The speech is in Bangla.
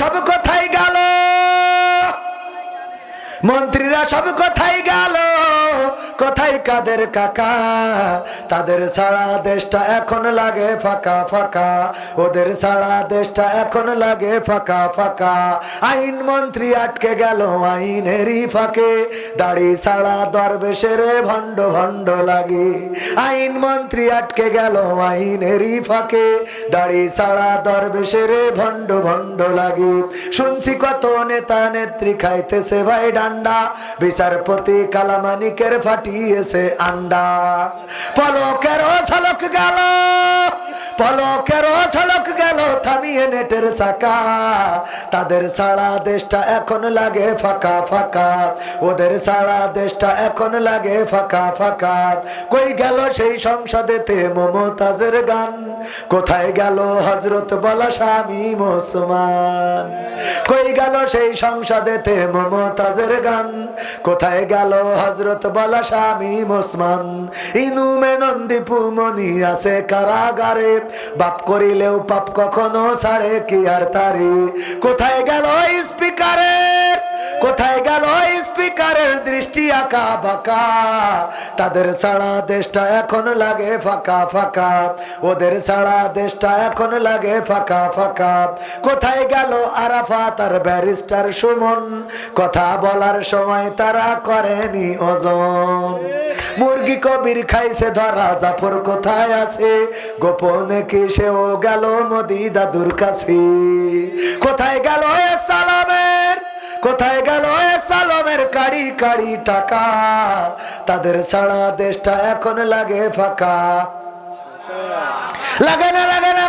সব কোথায় গেল, মন্ত্রীরা সব কোথায় গেল, কোথায় কাদের কাকা? তাদের ছাড়া দেশটা এখন লাগে ফাঁকা ফাঁকা, ওদের ছাড়া দেশটা এখন লাগে ফাঁকা ফাঁকা। আইন মন্ত্রী আটকে গেল আইনেরই ফাঁকে, দাড়ি ছাড়া দরবেশের ভণ্ড ভণ্ড লাগে। আইন মন্ত্রী আটকে গেল আইনেরই ফাঁকে, দাড়ি ছাড়া দরবেশের ভণ্ড ভণ্ড লাগে। শুনছি কত নেতা নেত্রী খাইতেছে ভাই ডান্ডা, বিচারপতি কালামানিকের ফাটিয়েছে আন্ডা। পলকেরও ঝলক গেল, পলকেরও ঝলক গেল থামিয়ে নেটের চাকা। তাদের ছাড়া দেশটা এখন লাগে ফাঁকা ফাঁকা, ওদের ছাড়া দেশটা এখন লাগে ফাঁকা ফাঁকা। কই গেল সেই সংসদেতে মমতাজের গান, কোথায় গেল হযরত বলা শামীম ওসমান? কই গেল সেই সংসদেতে মমতাজের গান, কোথায় গেল হযরত বলা শামীম ওসমান? ইনুমে নন্দীপু মনি আছে কারাগারে, বাপ করিলেও পাপ কখনো ছাড়ে কি আর তারে? কোথায় গেল স্পিকারের, কোথায় গেল স্পিকারের দৃষ্টি আঁকা বাঁকা? তাদের ছাড়া দেশটা এখন লাগে ফাঁকা ফাঁকা, ওদের ছাড়া দেশটা এখন লাগে ফাঁকা ফাঁকা। কোথায় গেল আরাফাত আর ব্যারিস্টার সুমন? কথা বলার সময় তারা করেনি ওজন। মুরগি কবির খাইছে ধরা, জাফর কোথায় আছে? গোপনে কি সেও গেল মোদি দাদুর কাছে? কোথায় গেল সালামের, কোথায় গেল সালামের কাড়ি কাড়ি টাকা? তাদের ছাড়া দেশটা এখন লাগে ফাঁকা। লাগে না লাগে না